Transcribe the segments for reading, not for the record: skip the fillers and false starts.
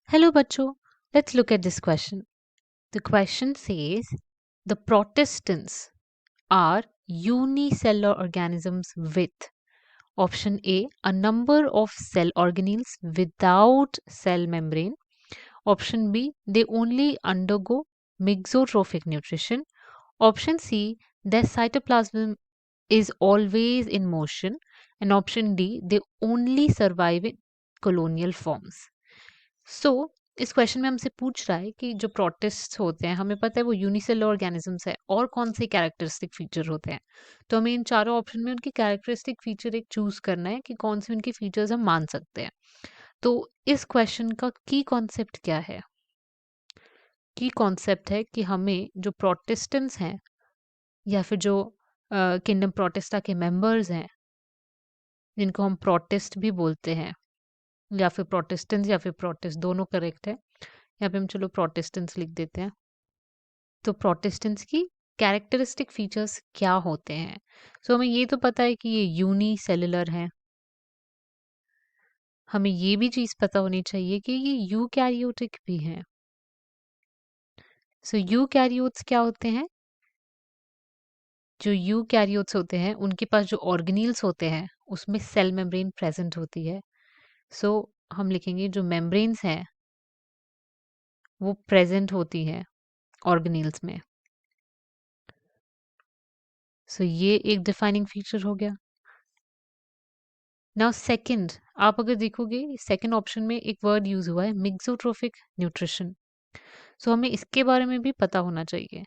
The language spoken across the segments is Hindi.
Hello, Bacho. Let's look at this question. The question says the Protistants are unicellular organisms with option A, a number of cell organelles without cell membrane. Option B, they only undergo mixotrophic nutrition. Option C, their cytoplasm is always in motion. And option D, they only survive in colonial forms. सो इस क्वेश्चन में हमसे पूछ रहा है कि जो प्रोटिस्ट होते हैं हमें पता है वो यूनिसेलुलर ऑर्गेनिजम्स है और कौन से कैरेक्टरिस्टिक फीचर होते हैं। तो हमें इन चारों ऑप्शन में उनकी कैरेक्टरिस्टिक फीचर एक चूज करना है कि कौन से उनके फीचर्स हम मान सकते हैं। तो इस क्वेश्चन का की कॉन्सेप्ट क्या है? की कॉन्सेप्ट है कि हमें जो प्रोटेस्टेंट्स हैं या फिर जो किंगडम प्रोटेस्टा के मेंबर्स हैं जिनको हम प्रोटेस्ट भी बोलते हैं या फिर प्रोटेस्टेंट्स या फिर प्रोटेस्ट दोनों करेक्ट है। यहाँ पे हम चलो प्रोटेस्टेंट्स लिख देते हैं। तो प्रोटेस्टेंट्स की कैरेक्टरिस्टिक फीचर्स क्या होते हैं? सो हमें ये तो पता है कि ये यूनिसेलुलर है। हमें ये भी चीज पता होनी चाहिए कि ये यूकैरियोटिक भी हैं। सो यूकैरियोट्स क्या होते हैं? जो यूकैरियोट्स होते हैं उनके पास जो ऑर्गेनील्स होते हैं उसमें सेल मेम्ब्रेन प्रेजेंट होती है। सो हम लिखेंगे जो मेम्ब्रेन्स हैं वो प्रेजेंट होती है ऑर्गेनील्स में। सो ये एक डिफाइनिंग फीचर हो गया। नाउ सेकंड, आप अगर देखोगे सेकंड ऑप्शन में एक वर्ड यूज हुआ है मिक्सोट्रोफिक न्यूट्रिशन। सो हमें इसके बारे में भी पता होना चाहिए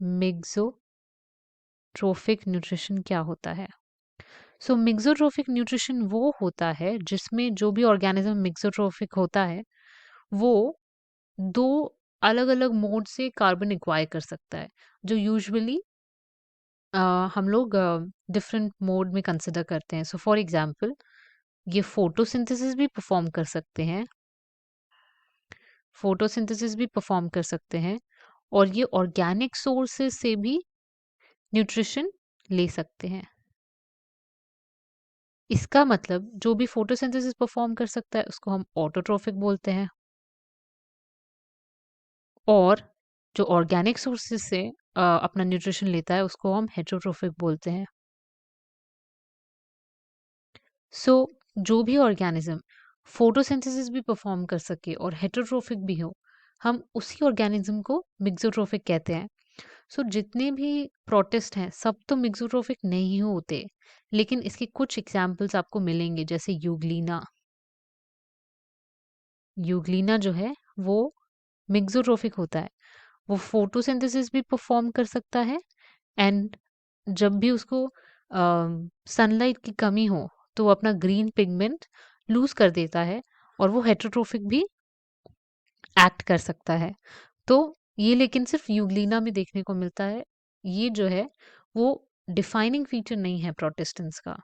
मिक्सोट्रोफिक न्यूट्रिशन क्या होता है। सो मिक्सोट्रोफिक न्यूट्रिशन वो होता है जिसमें जो भी ऑर्गेनिज्म मिक्सोट्रोफिक होता है वो दो अलग अलग मोड से कार्बन एक्वायर कर सकता है, जो यूजुअली हम लोग डिफरेंट मोड में कंसिडर करते हैं। सो फॉर एग्जांपल ये फोटोसिंथेसिस भी परफॉर्म कर सकते हैं, फोटोसिंथेसिस भी परफॉर्म कर सकते हैं और ये ऑर्गेनिक सोर्सेज से भी न्यूट्रिशन ले सकते हैं। इसका मतलब जो भी फोटोसिंथेसिस परफॉर्म कर सकता है उसको हम ऑटोट्रोफिक बोलते हैं और जो ऑर्गेनिक सोर्सेज से अपना न्यूट्रिशन लेता है उसको हम हेटेरोट्रोफिक बोलते हैं। सो जो भी ऑर्गेनिज्म फोटोसिंथेसिस भी परफॉर्म कर सके और हेटेरोट्रोफिक भी हो, हम उसी ऑर्गेनिज्म को मिक्सोट्रोफिक कहते हैं। सो जितने भी प्रोटिस्ट हैं सब तो मिक्सोट्रोफिक नहीं होते, लेकिन इसके कुछ एग्जाम्पल्स आपको मिलेंगे जैसे यूग्लीना। यूग्लीना जो है वो मिक्सोट्रोफिक होता है, वो फोटोसिंथेसिस भी परफॉर्म कर सकता है एंड जब भी उसको सनलाइट की कमी हो तो वो अपना ग्रीन पिगमेंट लूज कर देता है और वो हेटेरोट्रोफिक भी एक्ट कर सकता है। तो ये लेकिन सिर्फ यूग्लीना में देखने को मिलता है। ये जो है वो डिफाइनिंग फीचर नहीं है प्रोटेस्टेंट्स का।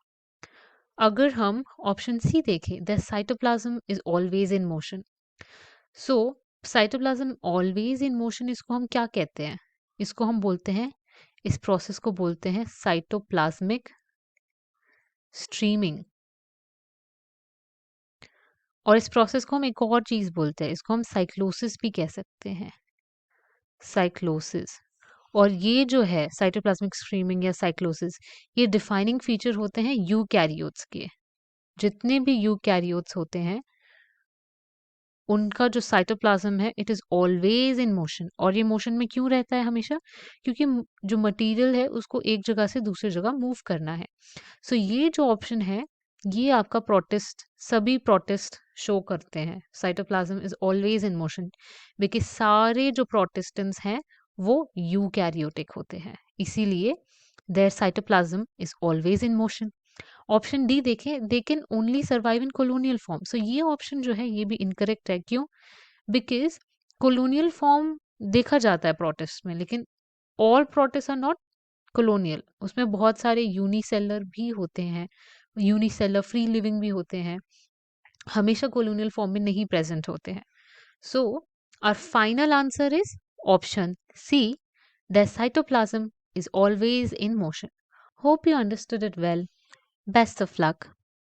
अगर हम ऑप्शन सी देखें the cytoplasm is always in motion. So cytoplasm always in motion इसको हम क्या कहते हैं? इसको हम बोलते हैं, इस प्रोसेस को बोलते हैं साइटोप्लाज्मिक स्ट्रीमिंग। और इस प्रोसेस को हम एक और चीज बोलते हैं, इसको हम साइक्लोसिस भी कह सकते हैं, साइक्लोसिस। और ये जो है साइटोप्लाज्मिक स्ट्रीमिंग या साइक्लोसिस, ये डिफाइनिंग फीचर होते हैं यूकैरियोट्स के। जितने भी यूकैरियोट्स होते हैं उनका जो साइटोप्लाज्म है it is always in motion. और ये मोशन में क्यों रहता है हमेशा? क्योंकि जो मटेरियल है उसको एक जगह से दूसरी जगह मूव करना है। सो ये जो ऑप्शन है ये आपका प्रोटिस्ट, सभी प्रोटिस्ट शो करते हैं cytoplasm is always in motion, because सारे जो प्रोटिस्टेंट्स हैं वो यूकैरियोटिक होते हैं, इसीलिए their cytoplasm is always in motion. Option D देखें they can only survive in colonial form. So ये ऑप्शन जो है ये भी इनकरेक्ट है। क्यों? बिकॉज कॉलोनियल फॉर्म देखा जाता है प्रोटिस्ट में, लेकिन all protist are not colonial. उसमें बहुत सारे यूनिसेलर भी होते हैं, यूनिसेलर फ्री लिविंग भी होते हैं, हमेशा कॉलोनियल फॉर्म में नहीं प्रेजेंट होते हैं। So our final answer is option C, the cytoplasm is always in motion. Hope you understood it well. Best of luck.